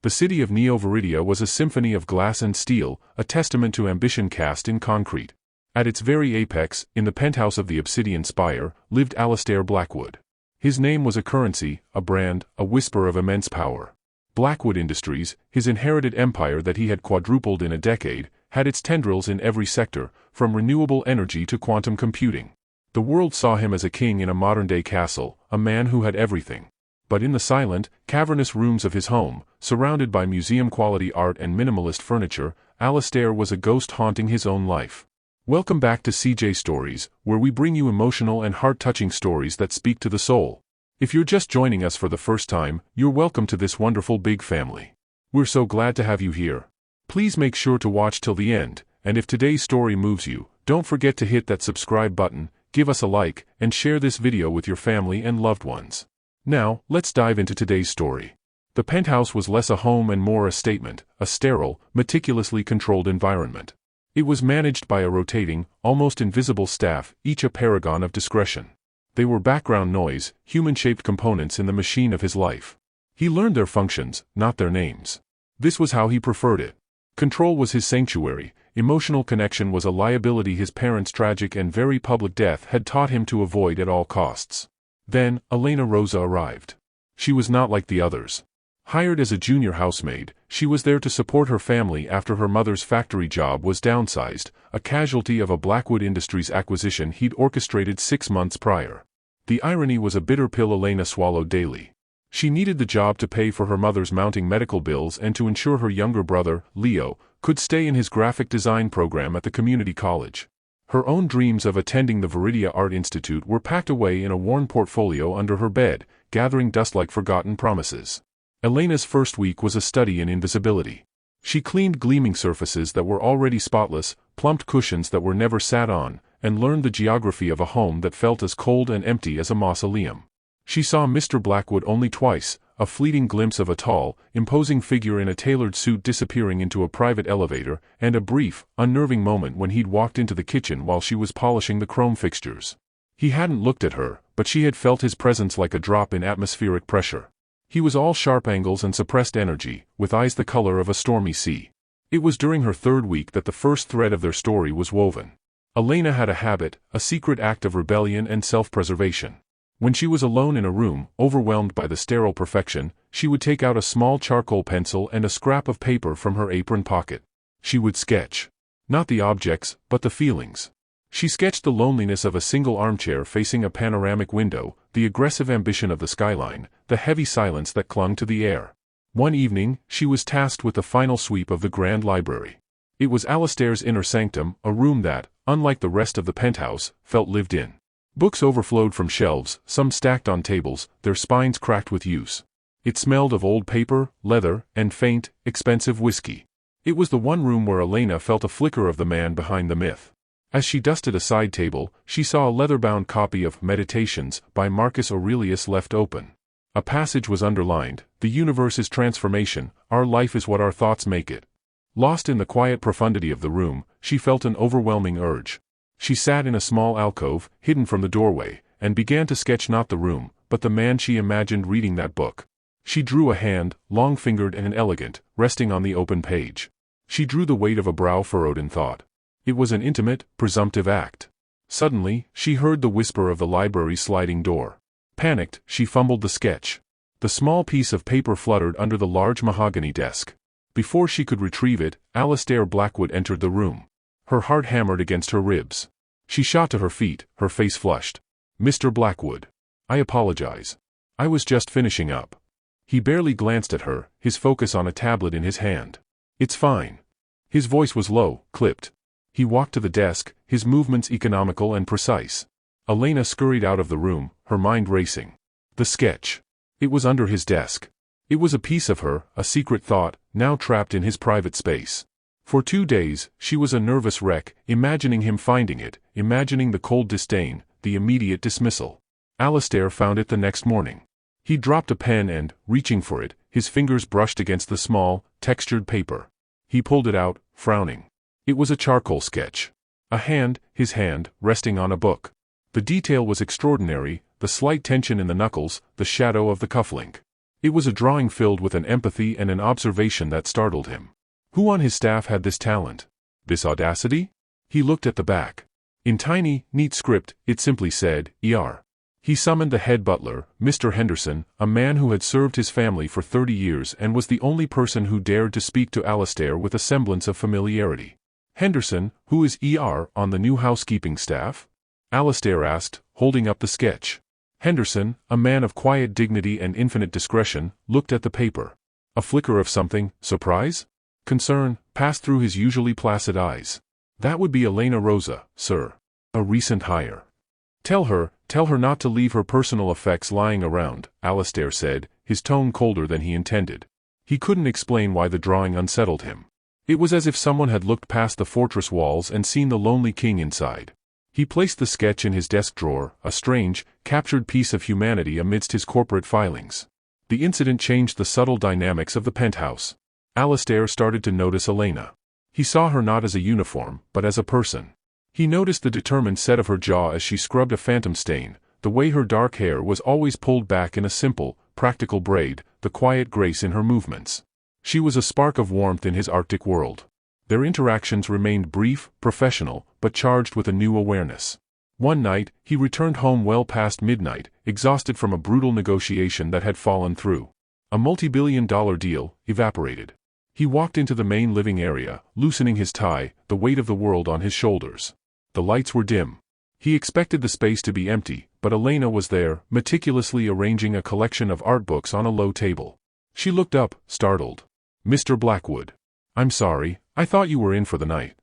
The city of Neo Veridia was a symphony of glass and steel, a testament to ambition cast in concrete. At its very apex, in the penthouse of the Obsidian Spire, lived Alastair Blackwood. His name was a currency, a brand, a whisper of immense power. Blackwood Industries, his inherited empire that he had quadrupled in a decade, had its tendrils in every sector, from renewable energy to quantum computing. The world saw him as a king in a modern-day castle, a man who had everything. But in the silent, cavernous rooms of his home, surrounded by museum-quality art and minimalist furniture, Alastair was a ghost haunting his own life. Welcome back to CJ Stories, where we bring you emotional and heart-touching stories that speak to the soul. If you're just joining us for the first time, you're welcome to this wonderful big family. We're so glad to have you here. Please make sure to watch till the end, and if today's story moves you, don't forget to hit that subscribe button, give us a like, and share this video with your family and loved ones. Now, let's dive into today's story. The penthouse was less a home and more a statement, a sterile, meticulously controlled environment. It was managed by a rotating, almost invisible staff, each a paragon of discretion. They were background noise, human-shaped components in the machine of his life. He learned their functions, not their names. This was how he preferred it. Control was his sanctuary, emotional connection was a liability his parents' tragic and very public death had taught him to avoid at all costs. Then, Elena Rosa arrived. She was not like the others. Hired as a junior housemaid, she was there to support her family after her mother's factory job was downsized, a casualty of a Blackwood Industries acquisition he'd orchestrated 6 months prior. The irony was a bitter pill Elena swallowed daily. She needed the job to pay for her mother's mounting medical bills and to ensure her younger brother, Leo, could stay in his graphic design program at the community college. Her own dreams of attending the Veridia Art Institute were packed away in a worn portfolio under her bed, gathering dust like forgotten promises. Elena's first week was a study in invisibility. She cleaned gleaming surfaces that were already spotless, plumped cushions that were never sat on, and learned the geography of a home that felt as cold and empty as a mausoleum. She saw Mr. Blackwood only twice, a fleeting glimpse of a tall, imposing figure in a tailored suit disappearing into a private elevator, and a brief, unnerving moment when he'd walked into the kitchen while she was polishing the chrome fixtures. He hadn't looked at her, but she had felt his presence like a drop in atmospheric pressure. He was all sharp angles and suppressed energy, with eyes the color of a stormy sea. It was during her third week that the first thread of their story was woven. Elena had a habit, a secret act of rebellion and self-preservation. When she was alone in a room, overwhelmed by the sterile perfection, she would take out a small charcoal pencil and a scrap of paper from her apron pocket. She would sketch. Not the objects, but the feelings. She sketched the loneliness of a single armchair facing a panoramic window, the aggressive ambition of the skyline, the heavy silence that clung to the air. One evening, she was tasked with the final sweep of the grand library. It was Alastair's inner sanctum, a room that, unlike the rest of the penthouse, felt lived in. Books overflowed from shelves, some stacked on tables, their spines cracked with use. It smelled of old paper, leather, and faint, expensive whiskey. It was the one room where Elena felt a flicker of the man behind the myth. As she dusted a side table, she saw a leather-bound copy of Meditations by Marcus Aurelius left open. A passage was underlined, "The universe is transformation, our life is what our thoughts make it." Lost in the quiet profundity of the room, she felt an overwhelming urge. She sat in a small alcove, hidden from the doorway, and began to sketch not the room, but the man she imagined reading that book. She drew a hand, long-fingered and elegant, resting on the open page. She drew the weight of a brow furrowed in thought. It was an intimate, presumptive act. Suddenly, she heard the whisper of the library's sliding door. Panicked, she fumbled the sketch. The small piece of paper fluttered under the large mahogany desk. Before she could retrieve it, Alastair Blackwood entered the room. Her heart hammered against her ribs. She shot to her feet, her face flushed. "Mr. Blackwood. I apologize. I was just finishing up." He barely glanced at her, his focus on a tablet in his hand. "It's fine." His voice was low, clipped. He walked to the desk, his movements economical and precise. Elena scurried out of the room, her mind racing. The sketch. It was under his desk. It was a piece of her, a secret thought, now trapped in his private space. For 2 days, she was a nervous wreck, imagining him finding it, imagining the cold disdain, the immediate dismissal. Alastair found it the next morning. He dropped a pen and, reaching for it, his fingers brushed against the small, textured paper. He pulled it out, frowning. It was a charcoal sketch. A hand, his hand, resting on a book. The detail was extraordinary, the slight tension in the knuckles, the shadow of the cufflink. It was a drawing filled with an empathy and an observation that startled him. Who on his staff had this talent? This audacity? He looked at the back. In tiny, neat script, it simply said, "Er." He summoned the head butler, Mr. Henderson, a man who had served his family for 30 years and was the only person who dared to speak to Alastair with a semblance of familiarity. "Henderson, who is on the new housekeeping staff?" Alastair asked, holding up the sketch. Henderson, a man of quiet dignity and infinite discretion, looked at the paper. A flicker of something, surprise? Concern, passed through his usually placid eyes. "That would be Elena Rosa, sir. A recent hire." Tell her not to leave her personal effects lying around," Alastair said, his tone colder than he intended. He couldn't explain why the drawing unsettled him. It was as if someone had looked past the fortress walls and seen the lonely king inside. He placed the sketch in his desk drawer, a strange, captured piece of humanity amidst his corporate filings. The incident changed the subtle dynamics of the penthouse. Alastair started to notice Elena. He saw her not as a uniform, but as a person. He noticed the determined set of her jaw as she scrubbed a phantom stain, the way her dark hair was always pulled back in a simple, practical braid, the quiet grace in her movements. She was a spark of warmth in his Arctic world. Their interactions remained brief, professional, but charged with a new awareness. One night, he returned home well past midnight, exhausted from a brutal negotiation that had fallen through. A multi-billion-dollar deal, evaporated. He walked into the main living area, loosening his tie, the weight of the world on his shoulders. The lights were dim. He expected the space to be empty, but Elena was there, meticulously arranging a collection of art books on a low table. She looked up, startled. "Mr. Blackwood. I'm sorry, I thought you were in for the night."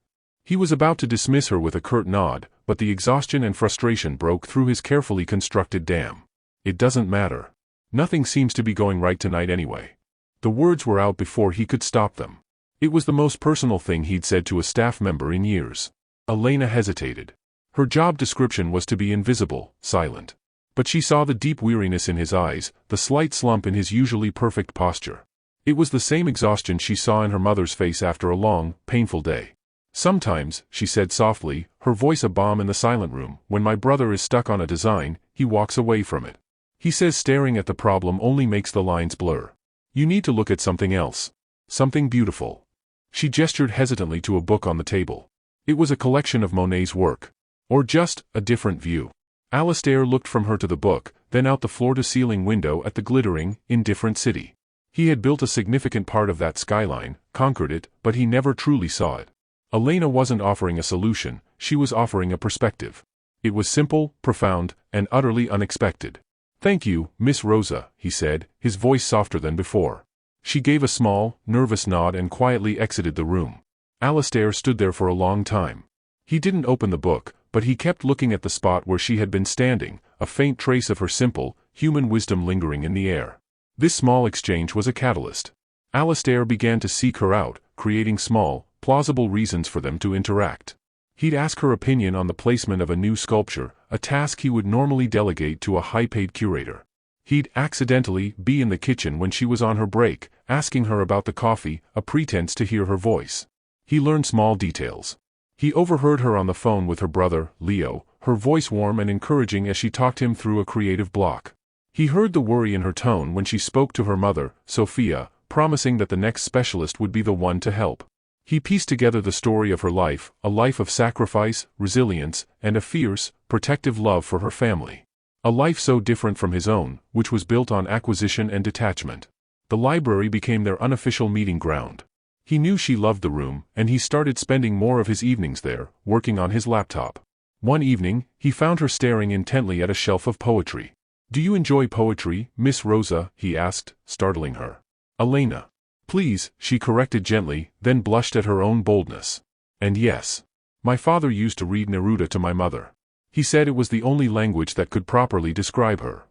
He was about to dismiss her with a curt nod, but the exhaustion and frustration broke through his carefully constructed dam. "It doesn't matter. Nothing seems to be going right tonight anyway." The words were out before he could stop them. It was the most personal thing he'd said to a staff member in years. Elena hesitated. Her job description was to be invisible, silent. But she saw the deep weariness in his eyes, the slight slump in his usually perfect posture. It was the same exhaustion she saw in her mother's face after a long, painful day. "Sometimes," she said softly, her voice a bomb in the silent room, "when my brother is stuck on a design, he walks away from it. He says staring at the problem only makes the lines blur. You need to look at something else. Something beautiful." She gestured hesitantly to a book on the table. It was a collection of Monet's work. Or just, a different view. Alastair looked from her to the book, then out the floor-to-ceiling window at the glittering, indifferent city. He had built a significant part of that skyline, conquered it, but he never truly saw it. Elena wasn't offering a solution, she was offering a perspective. It was simple, profound, and utterly unexpected. "Thank you, Miss Rosa," he said, his voice softer than before. She gave a small, nervous nod and quietly exited the room. Alastair stood there for a long time. He didn't open the book, but he kept looking at the spot where she had been standing, a faint trace of her simple, human wisdom lingering in the air. This small exchange was a catalyst. Alastair began to seek her out, creating small, plausible reasons for them to interact. He'd ask her opinion on the placement of a new sculpture, a task he would normally delegate to a high-paid curator. He'd accidentally be in the kitchen when she was on her break, asking her about the coffee, a pretense to hear her voice. He learned small details. He overheard her on the phone with her brother, Leo, her voice warm and encouraging as she talked him through a creative block. He heard the worry in her tone when she spoke to her mother, Sophia, promising that the next specialist would be the one to help. He pieced together the story of her life, a life of sacrifice, resilience, and a fierce, protective love for her family. A life so different from his own, which was built on acquisition and detachment. The library became their unofficial meeting ground. He knew she loved the room, and he started spending more of his evenings there, working on his laptop. One evening, he found her staring intently at a shelf of poetry. "Do you enjoy poetry, Miss Rosa?" he asked, startling her. "Elena." "Please," she corrected gently, then blushed at her own boldness. "And yes. My father used to read Neruda to my mother. He said it was the only language that could properly describe her."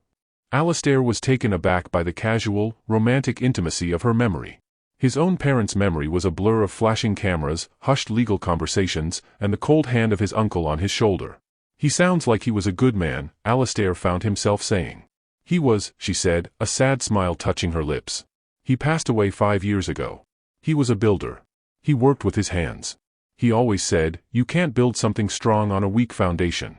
Alastair was taken aback by the casual, romantic intimacy of her memory. His own parents' memory was a blur of flashing cameras, hushed legal conversations, and the cold hand of his uncle on his shoulder. "He sounds like he was a good man," Alastair found himself saying. "He was," she said, a sad smile touching her lips. "He passed away 5 years ago. He was a builder. He worked with his hands. He always said, you can't build something strong on a weak foundation."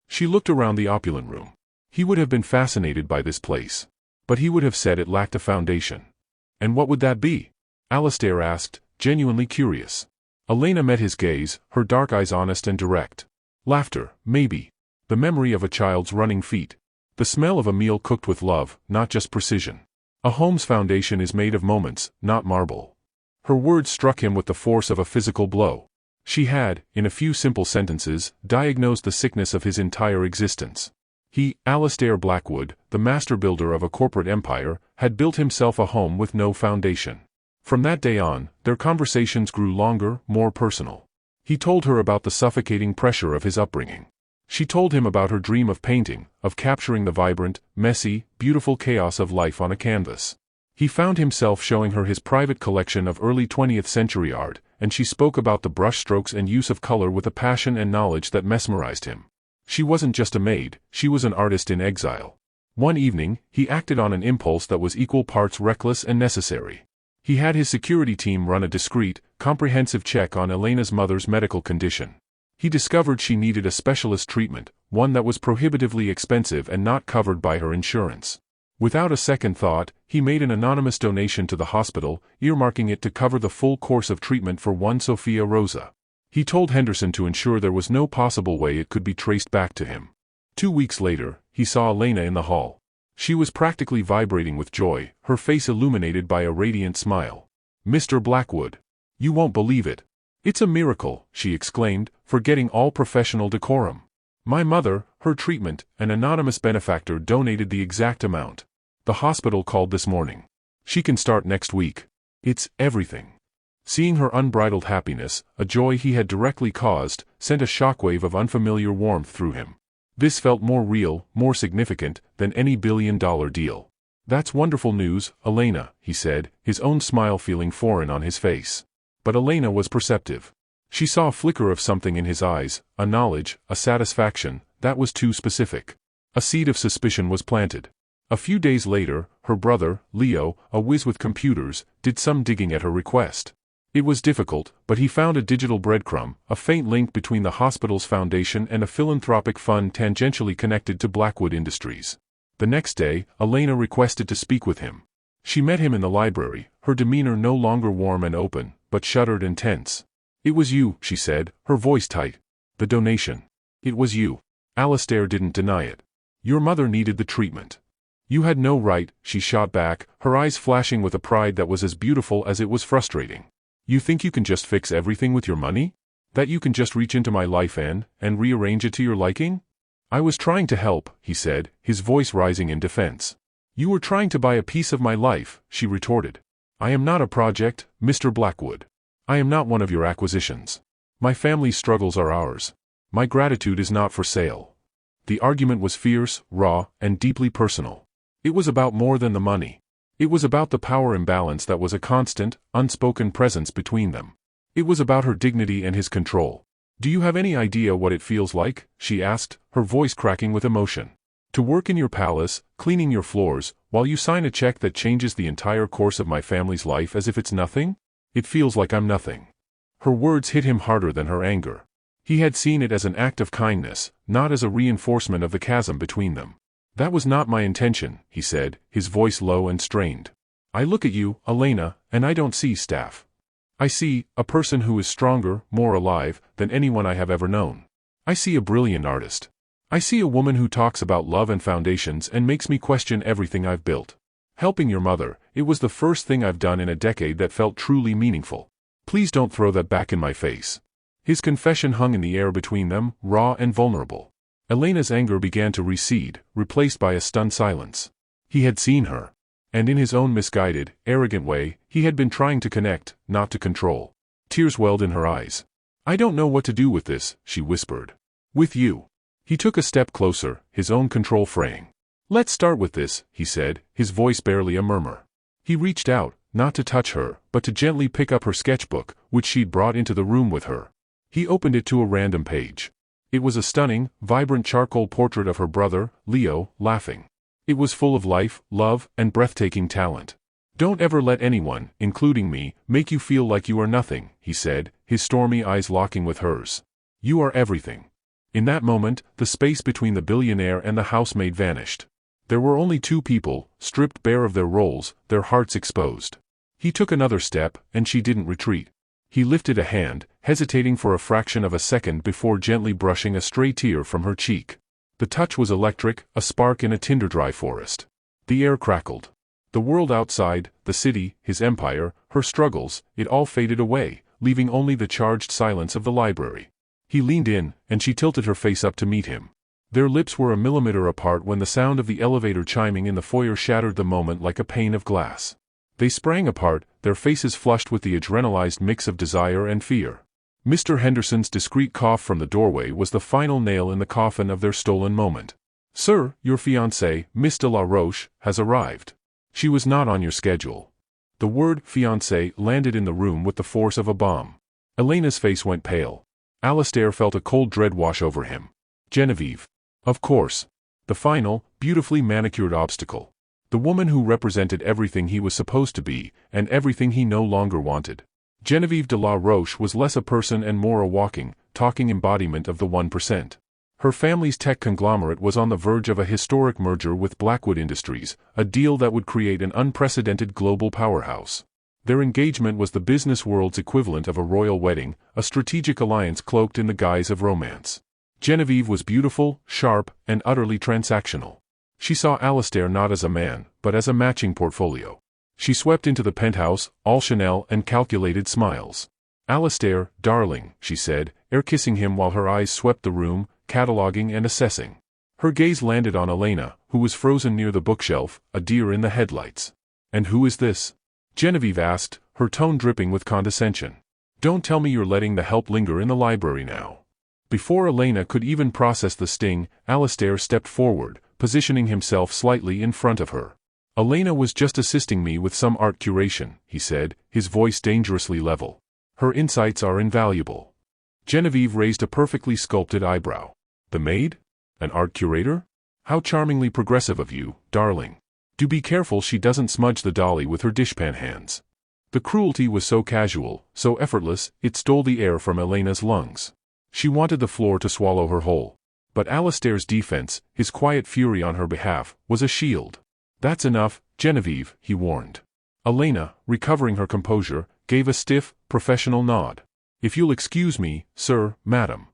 She looked around the opulent room. He would have been fascinated by this place. But he would have said it lacked a foundation. And what would that be? Alastair asked, genuinely curious. Elena met his gaze, her dark eyes honest and direct. Laughter, maybe. The memory of a child's running feet. The smell of a meal cooked with love, not just precision. A home's foundation is made of moments, not marble. Her words struck him with the force of a physical blow. She had, in a few simple sentences, diagnosed the sickness of his entire existence. He, Alastair Blackwood, the master builder of a corporate empire, had built himself a home with no foundation. From that day on, their conversations grew longer, more personal. He told her about the suffocating pressure of his upbringing. She told him about her dream of painting, of capturing the vibrant, messy, beautiful chaos of life on a canvas. He found himself showing her his private collection of early 20th century art, and she spoke about the brushstrokes and use of color with a passion and knowledge that mesmerized him. She wasn't just a maid, she was an artist in exile. One evening, he acted on an impulse that was equal parts reckless and necessary. He had his security team run a discreet, comprehensive check on Elena's mother's medical condition. He discovered she needed a specialist treatment, one that was prohibitively expensive and not covered by her insurance. Without a second thought, he made an anonymous donation to the hospital, earmarking it to cover the full course of treatment for one Sophia Rosa. He told Henderson to ensure there was no possible way it could be traced back to him. 2 weeks later, he saw Elena in the hall. She was practically vibrating with joy, her face illuminated by a radiant smile. "Mr. Blackwood. You won't believe it. It's a miracle," she exclaimed, forgetting all professional decorum. "My mother, her treatment, an anonymous benefactor donated the exact amount. The hospital called this morning. She can start next week. It's everything." Seeing her unbridled happiness, a joy he had directly caused, sent a shockwave of unfamiliar warmth through him. This felt more real, more significant, than any billion-dollar deal. "That's wonderful news, Elena," he said, his own smile feeling foreign on his face. But Elena was perceptive. She saw a flicker of something in his eyes, a knowledge, a satisfaction, that was too specific. A seed of suspicion was planted. A few days later, her brother, Leo, a whiz with computers, did some digging at her request. It was difficult, but he found a digital breadcrumb, a faint link between the hospital's foundation and a philanthropic fund tangentially connected to Blackwood Industries. The next day, Elena requested to speak with him. She met him in the library, her demeanor no longer warm and open, but shuttered and tense. "It was you," she said, her voice tight. "The donation. It was you." Alastair didn't deny it. "Your mother needed the treatment." "You had no right," she shot back, her eyes flashing with a pride that was as beautiful as it was frustrating. "You think you can just fix everything with your money? That you can just reach into my life and rearrange it to your liking?" "I was trying to help," he said, his voice rising in defense. "You were trying to buy a piece of my life," she retorted. "I am not a project, Mr. Blackwood. I am not one of your acquisitions. My family's struggles are ours. My gratitude is not for sale." The argument was fierce, raw, and deeply personal. It was about more than the money. It was about the power imbalance that was a constant, unspoken presence between them. It was about her dignity and his control. "Do you have any idea what it feels like?" she asked, her voice cracking with emotion. "To work in your palace, cleaning your floors, while you sign a check that changes the entire course of my family's life as if it's nothing? It feels like I'm nothing." Her words hit him harder than her anger. He had seen it as an act of kindness, not as a reinforcement of the chasm between them. "That was not my intention," he said, his voice low and strained. "I look at you, Elena, and I don't see staff. I see a person who is stronger, more alive, than anyone I have ever known. I see a brilliant artist. I see a woman who talks about love and foundations and makes me question everything I've built. Helping your mother, it was the first thing I've done in a decade that felt truly meaningful. Please don't throw that back in my face." His confession hung in the air between them, raw and vulnerable. Elena's anger began to recede, replaced by a stunned silence. He had seen her. And in his own misguided, arrogant way, he had been trying to connect, not to control. Tears welled in her eyes. "I don't know what to do with this," she whispered. "With you." He took a step closer, his own control fraying. "Let's start with this," he said, his voice barely a murmur. He reached out, not to touch her, but to gently pick up her sketchbook, which she'd brought into the room with her. He opened it to a random page. It was a stunning, vibrant charcoal portrait of her brother, Leo, laughing. It was full of life, love, and breathtaking talent. "Don't ever let anyone, including me, make you feel like you are nothing," he said, his stormy eyes locking with hers. "You are everything." In that moment, the space between the billionaire and the housemaid vanished. There were only two people, stripped bare of their roles, their hearts exposed. He took another step, and she didn't retreat. He lifted a hand, hesitating for a fraction of a second before gently brushing a stray tear from her cheek. The touch was electric, a spark in a tinder-dry forest. The air crackled. The world outside, the city, his empire, her struggles, it all faded away, leaving only the charged silence of the library. He leaned in, and she tilted her face up to meet him. Their lips were a millimeter apart when the sound of the elevator chiming in the foyer shattered the moment like a pane of glass. They sprang apart, their faces flushed with the adrenalized mix of desire and fear. Mr. Henderson's discreet cough from the doorway was the final nail in the coffin of their stolen moment. "Sir, your fiancée, Miss de la Roche, has arrived. She was not on your schedule." The word fiancée landed in the room with the force of a bomb. Elena's face went pale. Alistair felt a cold dread wash over him. Genevieve. Of course. The final, beautifully manicured obstacle. The woman who represented everything he was supposed to be, and everything he no longer wanted. Genevieve de la Roche was less a person and more a walking, talking embodiment of the 1%. Her family's tech conglomerate was on the verge of a historic merger with Blackwood Industries, a deal that would create an unprecedented global powerhouse. Their engagement was the business world's equivalent of a royal wedding, a strategic alliance cloaked in the guise of romance. Genevieve was beautiful, sharp, and utterly transactional. She saw Alistair not as a man, but as a matching portfolio. She swept into the penthouse, all Chanel and calculated smiles. "Alistair, darling," she said, air-kissing him while her eyes swept the room, cataloging and assessing. Her gaze landed on Elena, who was frozen near the bookshelf, a deer in the headlights. "And who is this?" Genevieve asked, her tone dripping with condescension. "Don't tell me you're letting the help linger in the library now." Before Elena could even process the sting, Alistair stepped forward, positioning himself slightly in front of her. "Elena was just assisting me with some art curation," he said, his voice dangerously level. "Her insights are invaluable." Genevieve raised a perfectly sculpted eyebrow. "The maid? An art curator? How charmingly progressive of you, darling. Do be careful she doesn't smudge the dolly with her dishpan hands." The cruelty was so casual, so effortless, it stole the air from Elena's lungs. She wanted the floor to swallow her whole. But Alistair's defense, his quiet fury on her behalf, was a shield. "That's enough, Genevieve," he warned. Elena, recovering her composure, gave a stiff, professional nod. "If you'll excuse me, sir, madam."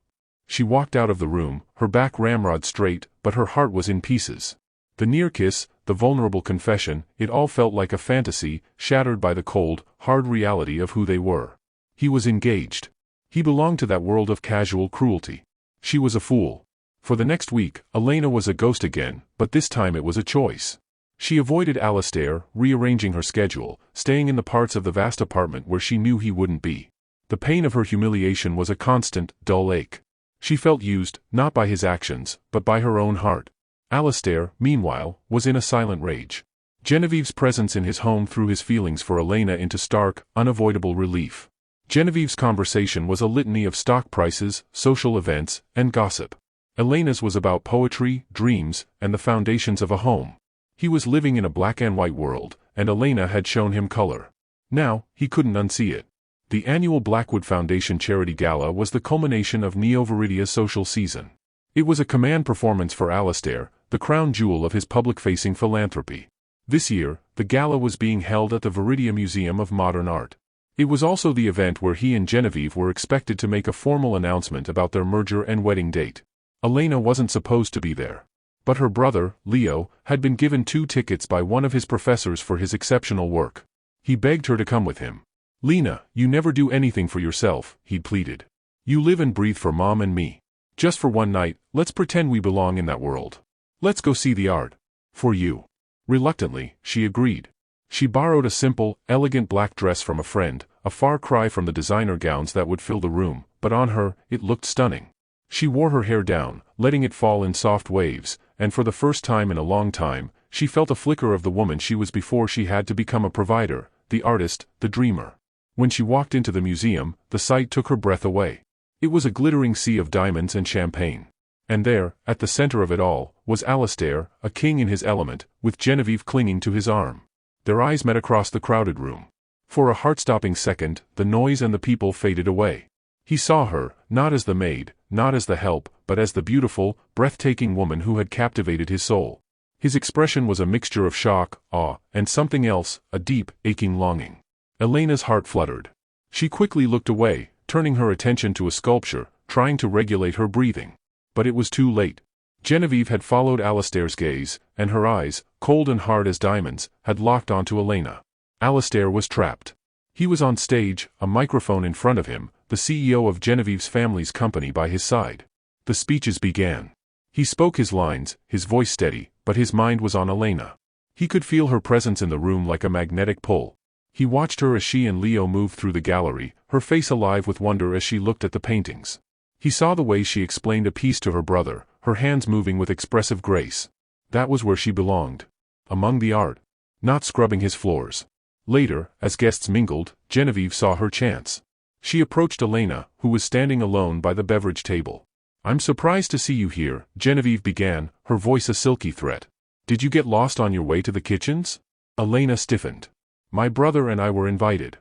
She walked out of the room, her back ramrod straight, but her heart was in pieces. The near kiss, the vulnerable confession, it all felt like a fantasy, shattered by the cold, hard reality of who they were. He was engaged. He belonged to that world of casual cruelty. She was a fool. For the next week, Elena was a ghost again, but this time it was a choice. She avoided Alistair, rearranging her schedule, staying in the parts of the vast apartment where she knew he wouldn't be. The pain of her humiliation was a constant, dull ache. She felt used, not by his actions, but by her own heart. Alistair, meanwhile, was in a silent rage. Genevieve's presence in his home threw his feelings for Elena into stark, unavoidable relief. Genevieve's conversation was a litany of stock prices, social events, and gossip. Elena's was about poetry, dreams, and the foundations of a home. He was living in a black and white world, and Elena had shown him color. Now, he couldn't unsee it. The annual Blackwood Foundation Charity Gala was the culmination of Neo Viridia's social season. It was a command performance for Alistair, the crown jewel of his public-facing philanthropy. This year, the gala was being held at the Viridia Museum of Modern Art. It was also the event where he and Genevieve were expected to make a formal announcement about their merger and wedding date. Elena wasn't supposed to be there. But her brother, Leo, had been given 2 tickets by one of his professors for his exceptional work. He begged her to come with him. "Lena, you never do anything for yourself," he pleaded. "You live and breathe for Mom and me. Just for one night, let's pretend we belong in that world. Let's go see the art. For you." Reluctantly, she agreed. She borrowed a simple, elegant black dress from a friend, a far cry from the designer gowns that would fill the room, but on her, it looked stunning. She wore her hair down, letting it fall in soft waves, and for the first time in a long time, she felt a flicker of the woman she was before she had to become a provider, the artist, the dreamer. When she walked into the museum, the sight took her breath away. It was a glittering sea of diamonds and champagne. And there, at the center of it all, was Alistair, a king in his element, with Genevieve clinging to his arm. Their eyes met across the crowded room. For a heart-stopping second, the noise and the people faded away. He saw her, not as the maid, not as the help, but as the beautiful, breathtaking woman who had captivated his soul. His expression was a mixture of shock, awe, and something else, a deep, aching longing. Elena's heart fluttered. She quickly looked away, turning her attention to a sculpture, trying to regulate her breathing. But it was too late. Genevieve had followed Alistair's gaze, and her eyes, cold and hard as diamonds, had locked onto Elena. Alistair was trapped. He was on stage, a microphone in front of him, the CEO of Genevieve's family's company by his side. The speeches began. He spoke his lines, his voice steady, but his mind was on Elena. He could feel her presence in the room like a magnetic pull. He watched her as she and Leo moved through the gallery, her face alive with wonder as she looked at the paintings. He saw the way she explained a piece to her brother, her hands moving with expressive grace. That was where she belonged. Among the art. Not scrubbing his floors. Later, as guests mingled, Genevieve saw her chance. She approached Elena, who was standing alone by the beverage table. "I'm surprised to see you here," Genevieve began, her voice a silky threat. "Did you get lost on your way to the kitchens?" Elena stiffened. "My brother and I were invited."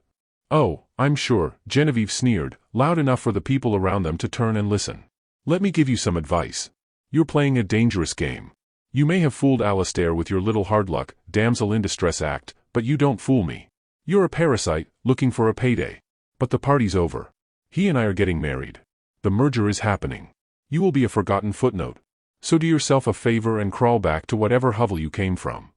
"Oh, I'm sure," Genevieve sneered, loud enough for the people around them to turn and listen. "Let me give you some advice. You're playing a dangerous game. You may have fooled Alistair with your little hard luck, damsel in distress act, but you don't fool me. You're a parasite, looking for a payday. But the party's over. He and I are getting married. The merger is happening. You will be a forgotten footnote. So do yourself a favor and crawl back to whatever hovel you came from."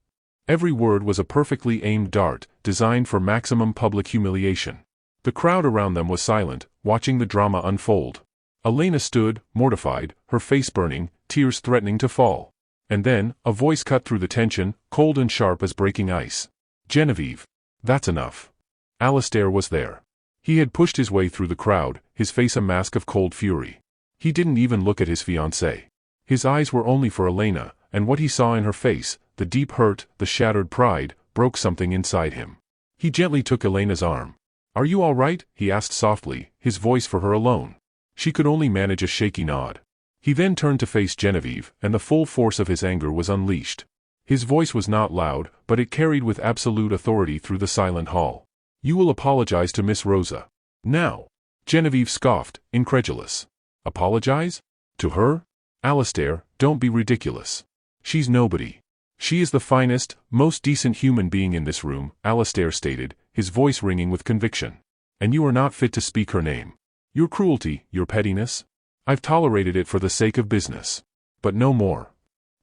Every word was a perfectly aimed dart, designed for maximum public humiliation. The crowd around them was silent, watching the drama unfold. Elena stood, mortified, her face burning, tears threatening to fall. And then, a voice cut through the tension, cold and sharp as breaking ice. "Genevieve. That's enough." Alistair was there. He had pushed his way through the crowd, his face a mask of cold fury. He didn't even look at his fiancée. His eyes were only for Elena, and what he saw in her face, the deep hurt, the shattered pride, broke something inside him. He gently took Elena's arm. "Are you all right?" he asked softly, his voice for her alone. She could only manage a shaky nod. He then turned to face Genevieve, and the full force of his anger was unleashed. His voice was not loud, but it carried with absolute authority through the silent hall. "You will apologize to Miss Rosa. Now." Genevieve scoffed, incredulous. "Apologize? To her? Alistair, don't be ridiculous. She's nobody. She is the finest, most decent human being in this room," Alistair stated, his voice ringing with conviction. "And you are not fit to speak her name. Your cruelty, your pettiness? I've tolerated it for the sake of business. But no more."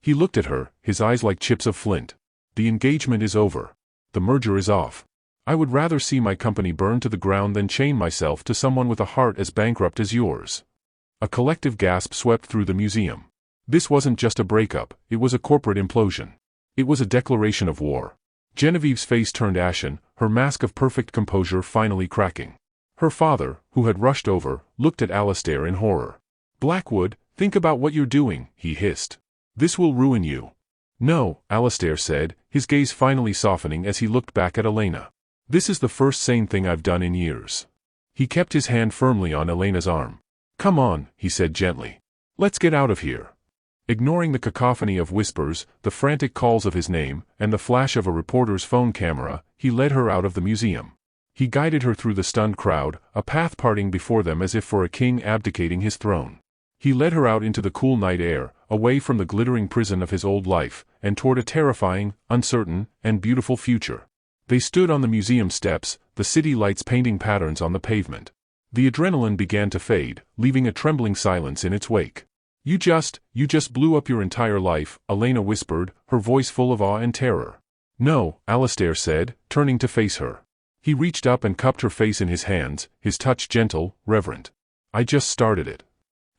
He looked at her, his eyes like chips of flint. "The engagement is over. The merger is off. I would rather see my company burn to the ground than chain myself to someone with a heart as bankrupt as yours." A collective gasp swept through the museum. This wasn't just a breakup, it was a corporate implosion. It was a declaration of war. Genevieve's face turned ashen, her mask of perfect composure finally cracking. Her father, who had rushed over, looked at Alistair in horror. "Blackwood, think about what you're doing," he hissed. "This will ruin you." "No," Alistair said, his gaze finally softening as he looked back at Elena. "This is the first sane thing I've done in years." He kept his hand firmly on Elena's arm. "Come on," he said gently. "Let's get out of here." Ignoring the cacophony of whispers, the frantic calls of his name, and the flash of a reporter's phone camera, he led her out of the museum. He guided her through the stunned crowd, a path parting before them as if for a king abdicating his throne. He led her out into the cool night air, away from the glittering prison of his old life, and toward a terrifying, uncertain, and beautiful future. They stood on the museum steps, the city lights painting patterns on the pavement. The adrenaline began to fade, leaving a trembling silence in its wake. You just blew up your entire life," Elena whispered, her voice full of awe and terror. "No," Alistair said, turning to face her. He reached up and cupped her face in his hands, his touch gentle, reverent. "I just started it."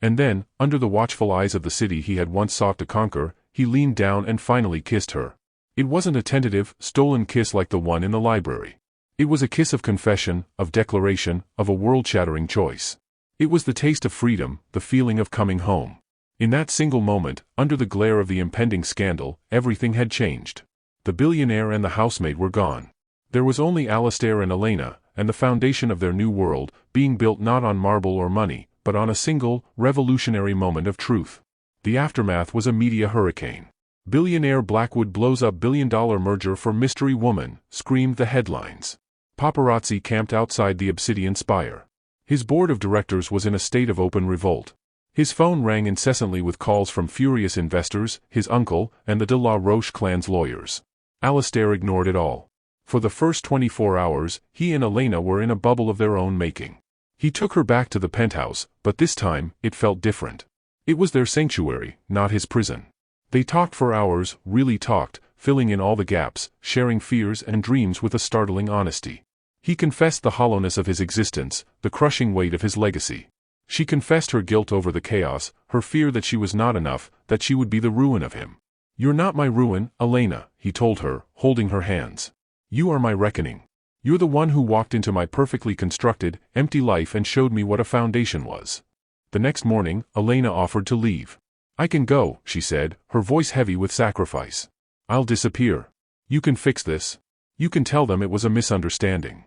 And then, under the watchful eyes of the city he had once sought to conquer, he leaned down and finally kissed her. It wasn't a tentative, stolen kiss like the one in the library. It was a kiss of confession, of declaration, of a world-shattering choice. It was the taste of freedom, the feeling of coming home. In that single moment, under the glare of the impending scandal, everything had changed. The billionaire and the housemaid were gone. There was only Alistair and Elena, and the foundation of their new world, being built not on marble or money, but on a single, revolutionary moment of truth. The aftermath was a media hurricane. "Billionaire Blackwood blows up billion-dollar merger for mystery woman," screamed the headlines. Paparazzi camped outside the Obsidian Spire. His board of directors was in a state of open revolt. His phone rang incessantly with calls from furious investors, his uncle, and the de la Roche clan's lawyers. Alastair ignored it all. For the first 24 hours, he and Elena were in a bubble of their own making. He took her back to the penthouse, but this time, it felt different. It was their sanctuary, not his prison. They talked for hours, really talked, filling in all the gaps, sharing fears and dreams with a startling honesty. He confessed the hollowness of his existence, the crushing weight of his legacy. She confessed her guilt over the chaos, her fear that she was not enough, that she would be the ruin of him. "You're not my ruin, Elena," he told her, holding her hands. "You are my reckoning. You're the one who walked into my perfectly constructed, empty life and showed me what a foundation was." The next morning, Elena offered to leave. "I can go," she said, her voice heavy with sacrifice. "I'll disappear. You can fix this. You can tell them it was a misunderstanding."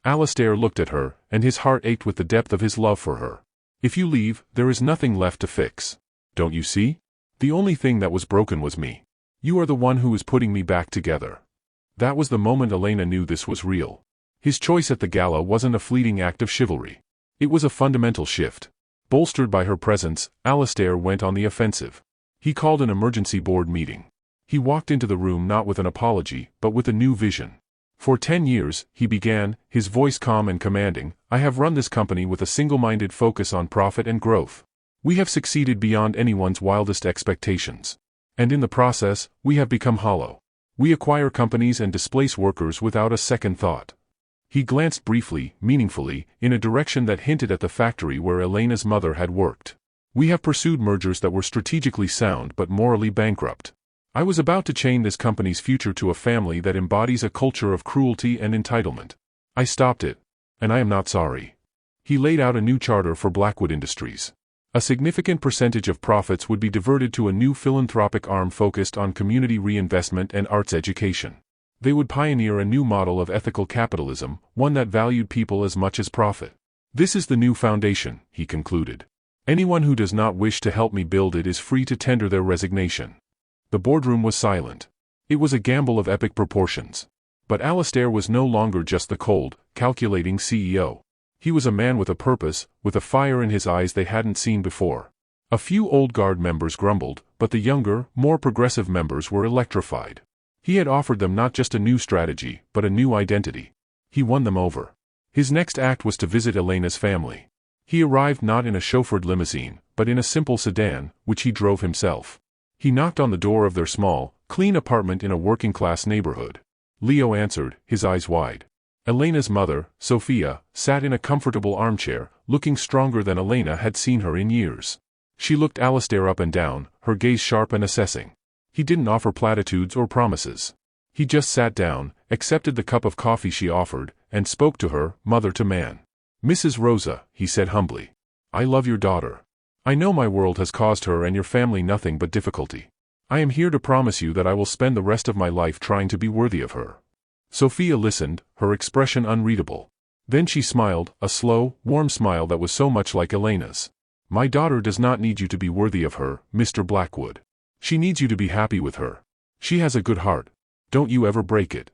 Alastair looked at her, and his heart ached with the depth of his love for her. "If you leave, there is nothing left to fix. Don't you see? The only thing that was broken was me. You are the one who is putting me back together." That was the moment Elena knew this was real. His choice at the gala wasn't a fleeting act of chivalry. It was a fundamental shift. Bolstered by her presence, Alastair went on the offensive. He called an emergency board meeting. He walked into the room not with an apology, but with a new vision. "For 10 years, he began, his voice calm and commanding, "I have run this company with a single-minded focus on profit and growth. We have succeeded beyond anyone's wildest expectations. And in the process, we have become hollow. We acquire companies and displace workers without a second thought." He glanced briefly, meaningfully, in a direction that hinted at the factory where Elena's mother had worked. "We have pursued mergers that were strategically sound but morally bankrupt. I was about to chain this company's future to a family that embodies a culture of cruelty and entitlement. I stopped it. And I am not sorry." He laid out a new charter for Blackwood Industries. A significant percentage of profits would be diverted to a new philanthropic arm focused on community reinvestment and arts education. They would pioneer a new model of ethical capitalism, one that valued people as much as profit. "This is the new foundation," he concluded. "Anyone who does not wish to help me build it is free to tender their resignation." The boardroom was silent. It was a gamble of epic proportions. But Alastair was no longer just the cold, calculating CEO. He was a man with a purpose, with a fire in his eyes they hadn't seen before. A few old guard members grumbled, but the younger, more progressive members were electrified. He had offered them not just a new strategy, but a new identity. He won them over. His next act was to visit Elena's family. He arrived not in a chauffeured limousine, but in a simple sedan, which he drove himself. He knocked on the door of their small, clean apartment in a working-class neighborhood. Leo answered, his eyes wide. Elena's mother, Sophia, sat in a comfortable armchair, looking stronger than Elena had seen her in years. She looked Alastair up and down, her gaze sharp and assessing. He didn't offer platitudes or promises. He just sat down, accepted the cup of coffee she offered, and spoke to her, mother to man. "Mrs. Rosa," he said humbly, "I love your daughter. I know my world has caused her and your family nothing but difficulty. I am here to promise you that I will spend the rest of my life trying to be worthy of her." Sophia listened, her expression unreadable. Then she smiled, a slow, warm smile that was so much like Elena's. "My daughter does not need you to be worthy of her, Mr. Blackwood. She needs you to be happy with her. She has a good heart. Don't you ever break it."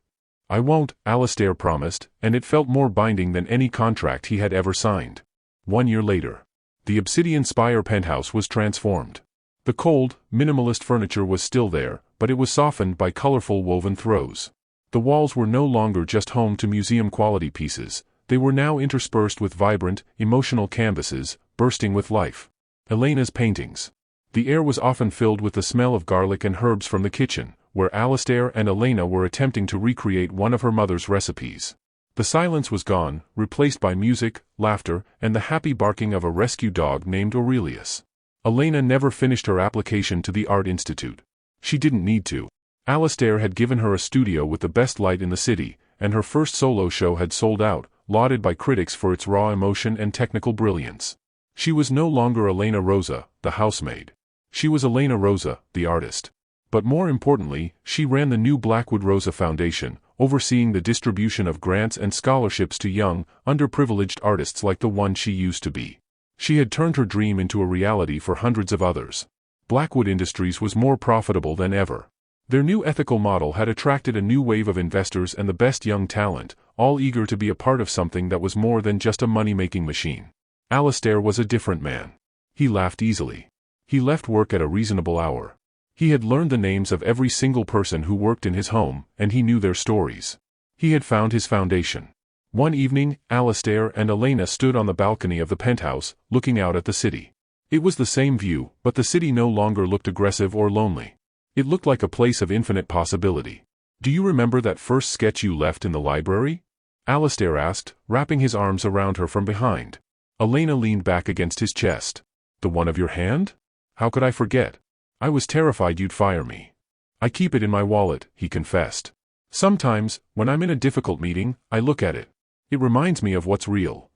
"I won't," Alastair promised, and it felt more binding than any contract he had ever signed. 1 year later. The Obsidian Spire penthouse was transformed. The cold, minimalist furniture was still there, but it was softened by colorful woven throws. The walls were no longer just home to museum-quality pieces, they were now interspersed with vibrant, emotional canvases, bursting with life. Elena's paintings. The air was often filled with the smell of garlic and herbs from the kitchen, where Alastair and Elena were attempting to recreate one of her mother's recipes. The silence was gone, replaced by music, laughter, and the happy barking of a rescue dog named Aurelius. Elena never finished her application to the Art Institute. She didn't need to. Alastair had given her a studio with the best light in the city, and her first solo show had sold out, lauded by critics for its raw emotion and technical brilliance. She was no longer Elena Rosa, the housemaid. She was Elena Rosa, the artist. But more importantly, she ran the new Blackwood Rosa Foundation, overseeing the distribution of grants and scholarships to young, underprivileged artists like the one she used to be. She had turned her dream into a reality for hundreds of others. Blackwood Industries was more profitable than ever. Their new ethical model had attracted a new wave of investors and the best young talent, all eager to be a part of something that was more than just a money-making machine. Alastair was a different man. He laughed easily. He left work at a reasonable hour. He had learned the names of every single person who worked in his home, and he knew their stories. He had found his foundation. One evening, Alastair and Elena stood on the balcony of the penthouse, looking out at the city. It was the same view, but the city no longer looked aggressive or lonely. It looked like a place of infinite possibility. "Do you remember that first sketch you left in the library?" Alastair asked, wrapping his arms around her from behind. Elena leaned back against his chest. "The one of your hand? How could I forget? I was terrified you'd fire me." "I keep it in my wallet," he confessed. "Sometimes, when I'm in a difficult meeting, I look at it. It reminds me of what's real."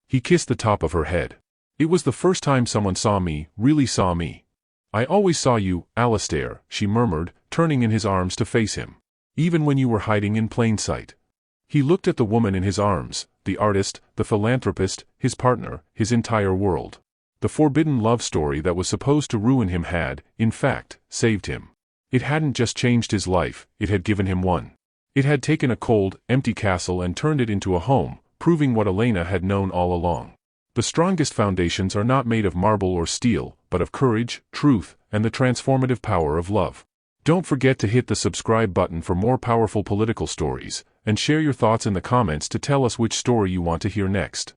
He kissed the top of her head. "It was the first time someone saw me, really saw me." "I always saw you, Alastair," she murmured, turning in his arms to face him. "Even when you were hiding in plain sight." He looked at the woman in his arms, the artist, the philanthropist, his partner, his entire world. The forbidden love story that was supposed to ruin him had, in fact, saved him. It hadn't just changed his life, it had given him one. It had taken a cold, empty castle and turned it into a home, proving what Elena had known all along. The strongest foundations are not made of marble or steel, but of courage, truth, and the transformative power of love. Don't forget to hit the subscribe button for more powerful political stories, and share your thoughts in the comments to tell us which story you want to hear next.